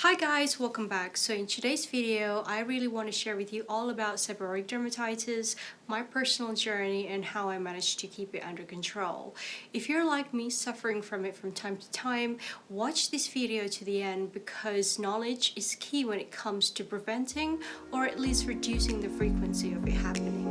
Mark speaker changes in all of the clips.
Speaker 1: Hi guys, welcome back. So in today's video, I really want to share with you all about seborrheic dermatitis, my personal journey, and how I managed to keep it under control. If you're like me, suffering from it from time to time, watch this video to the end because knowledge is key when it comes to preventing or at least reducing the frequency of it happening.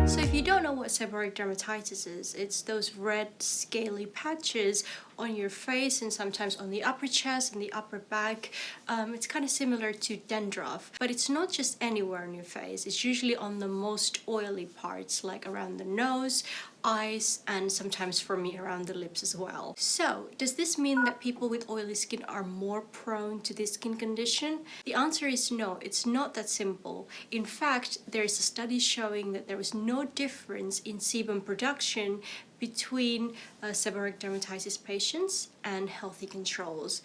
Speaker 1: So if you don't know what seborrheic dermatitis is, it's those red scaly patches on your face and sometimes on the upper chest and the upper back. It's kind of similar to dandruff, but it's not just anywhere on your face. It's usually on the most oily parts, like around the nose, eyes, and sometimes for me around the lips as well. So does this mean that people with oily skin are more prone to this skin condition? The answer is no, it's not that simple. In fact, there is a study showing that there was no difference in sebum production between seborrheic dermatitis patients and healthy controls,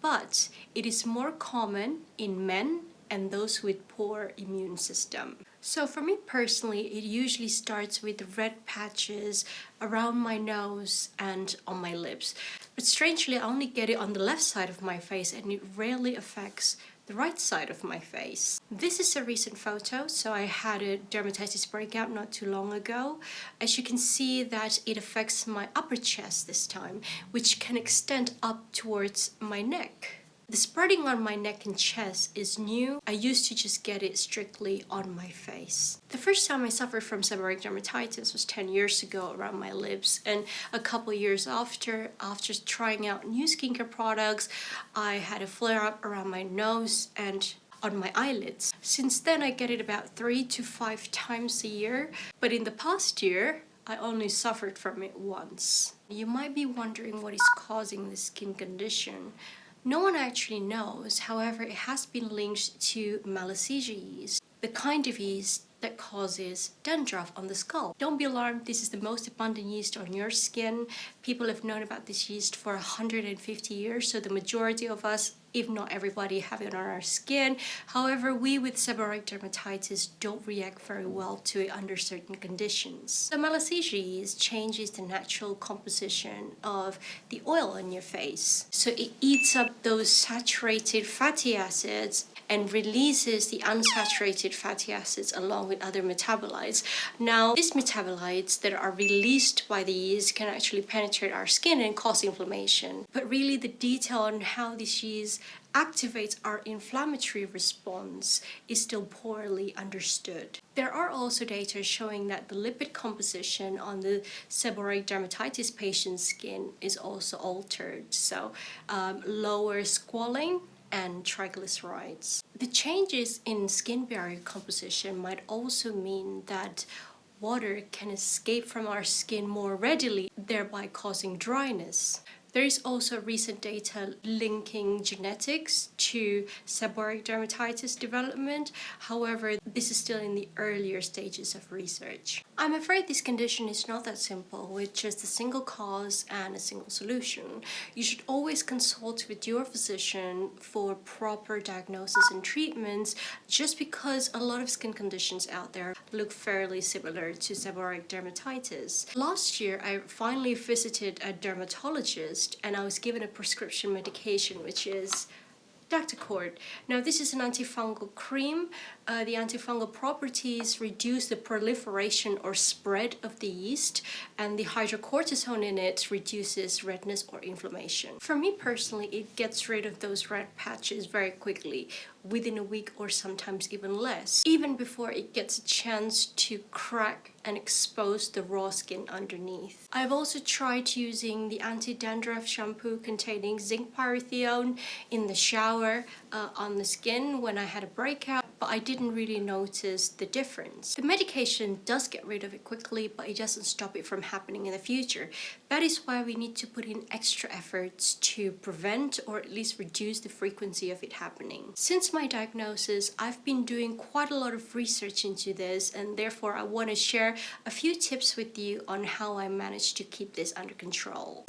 Speaker 1: but it is more common in men and those with poor immune system. So for me personally, it usually starts with red patches around my nose and on my lips. But strangely, I only get it on the left side of my face and it rarely affects the right side of my face. This is a recent photo, so I had a dermatitis breakout not too long ago. As you can see that it affects my upper chest this time, which can extend up towards my neck. The spreading on my neck and chest is new. I used to just get it strictly on my face. The first time I suffered from seborrheic dermatitis was 10 years ago around my lips, and a couple years after trying out new skincare products, I had a flare-up around my nose and on my eyelids. Since then, I get it about 3 to 5 times a year, but in the past year, I only suffered from it once. You might be wondering what is causing this skin condition. No one actually knows, however, it has been linked to Malassezia yeast, the kind of yeast that causes dandruff on the skull. Don't be alarmed, this is the most abundant yeast on your skin. People have known about this yeast for 150 years, so the majority of us, if not everybody, have it on our skin. However, we with seborrheic dermatitis don't react very well to it under certain conditions. The Malassezia yeast changes the natural composition of the oil on your face. So it eats up those saturated fatty acids and releases the unsaturated fatty acids along with other metabolites. Now, these metabolites that are released by the yeast can actually penetrate our skin and cause inflammation. But really, the detail on how this yeast activates our inflammatory response is still poorly understood. There are also data showing that the lipid composition on the seborrheic dermatitis patient's skin is also altered, so lower squalene and triglycerides. The changes in skin barrier composition might also mean that water can escape from our skin more readily, thereby causing dryness. There is also recent data linking genetics to seborrheic dermatitis development. However, this is still in the earlier stages of research. I'm afraid this condition is not that simple with just a single cause and a single solution. You should always consult with your physician for proper diagnosis and treatments, just because a lot of skin conditions out there look fairly similar to seborrheic dermatitis. Last year, I finally visited a dermatologist and I was given a prescription medication, which is Dactacort. Now, this is an antifungal cream. The antifungal properties reduce the proliferation or spread of the yeast, and the hydrocortisone in it reduces redness or inflammation. For me personally, it gets rid of those red patches very quickly, within a week or sometimes even less, even before it gets a chance to crack and expose the raw skin underneath. I've also tried using the anti-dandruff shampoo containing zinc pyrithione in the shower on the skin when I had a breakout, but I didn't really notice the difference. The medication does get rid of it quickly, but it doesn't stop it from happening in the future. That is why we need to put in extra efforts to prevent or at least reduce the frequency of it happening. Since my diagnosis, I've been doing quite a lot of research into this, and therefore I want to share a few tips with you on how I managed to keep this under control.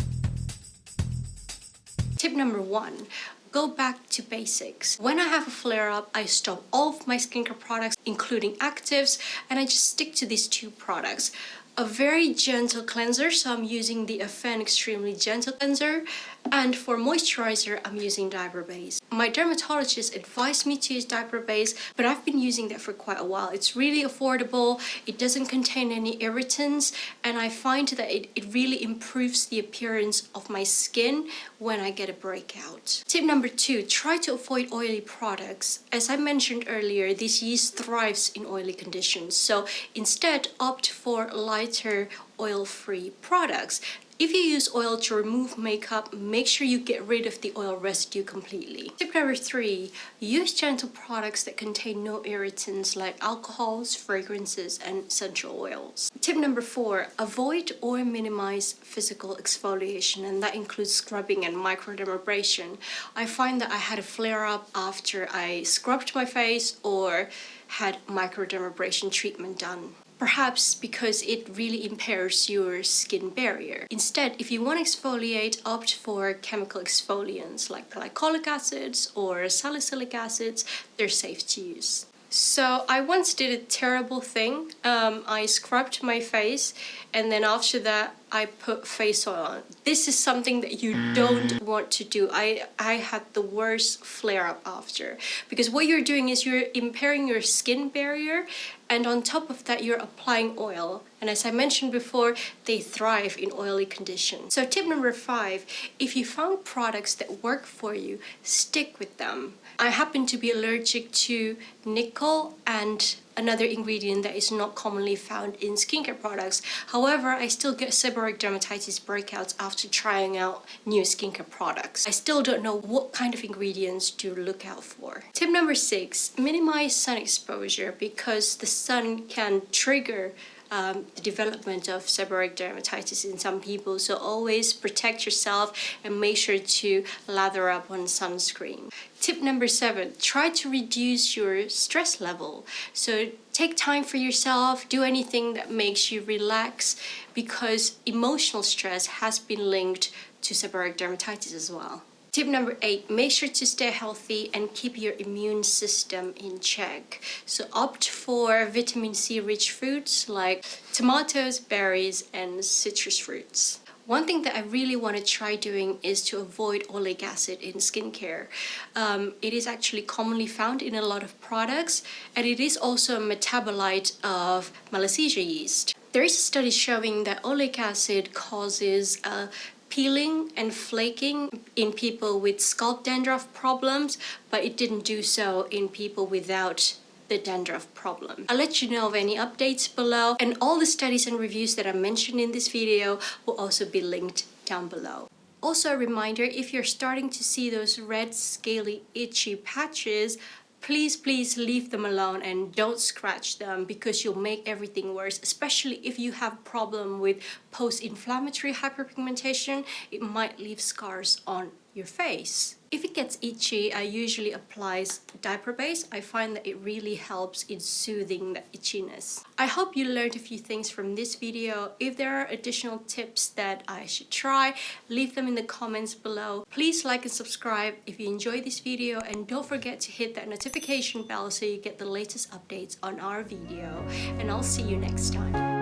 Speaker 1: Tip number 1. Go back to basics. When I have a flare-up, I stop all of my skincare products, including actives, and I just stick to these 2 products. a very gentle cleanser, so I'm using the Afen Extremely Gentle Cleanser. And for moisturizer, I'm using Diaper Base. My dermatologist advised me to use Diaper Base, but I've been using that for quite a while. It's really affordable, it doesn't contain any irritants, and I find that it really improves the appearance of my skin when I get a breakout. Tip number 2, try to avoid oily products. As I mentioned earlier, this yeast thrives in oily conditions, so instead opt for lighter oil-free products. If you use oil to remove makeup, make sure you get rid of the oil residue completely. Tip number 3, use gentle products that contain no irritants like alcohols, fragrances, and essential oils. Tip number 4, avoid or minimize physical exfoliation, and that includes scrubbing and microdermabrasion. I find that I had a flare-up after I scrubbed my face or had microdermabrasion treatment done. Perhaps because it really impairs your skin barrier. Instead, if you want to exfoliate, opt for chemical exfoliants like glycolic acids or salicylic acids. They're safe to use. So I once did a terrible thing. I scrubbed my face and then after that I put face oil on. This is something that you don't want to do. I had the worst flare-up after, because what you're doing is you're impairing your skin barrier, and on top of that you're applying oil, and as I mentioned before, they thrive in oily conditions. So tip number 5, if you found products that work for you, stick with them. I happen to be allergic to nickel and another ingredient that is not commonly found in skincare products. However, I still get seborrheic dermatitis breakouts after trying out new skincare products. I still don't know what kind of ingredients to look out for. Tip number 6, minimize sun exposure, because the sun can trigger the development of seborrheic dermatitis in some people, so always protect yourself and make sure to lather up on sunscreen. Tip number 7, try to reduce your stress level. So take time for yourself, do anything that makes you relax, because emotional stress has been linked to seborrheic dermatitis as well. Tip number 8, make sure to stay healthy and keep your immune system in check. So opt for vitamin C rich foods like tomatoes, berries, and citrus fruits. One thing that I really want to try doing is to avoid oleic acid in skincare. It is actually commonly found in a lot of products, and it is also a metabolite of Malassezia yeast. There is a study showing that oleic acid causes peeling and flaking in people with scalp dandruff problems, but it didn't do so in people without the dandruff problem. I'll let you know of any updates below, and all the studies and reviews that I mentioned in this video will also be linked down below. Also a reminder, if you're starting to see those red, scaly, itchy patches, please leave them alone and don't scratch them, because you'll make everything worse, especially if you have a problem with post-inflammatory hyperpigmentation. It might leave scars on your face. If it gets itchy, I usually apply Diaper Base. I find that it really helps in soothing the itchiness. I hope you learned a few things from this video. If there are additional tips that I should try, leave them in the comments below. Please like and subscribe if you enjoyed this video, and don't forget to hit that notification bell so you get the latest updates on our video. And I'll see you next time.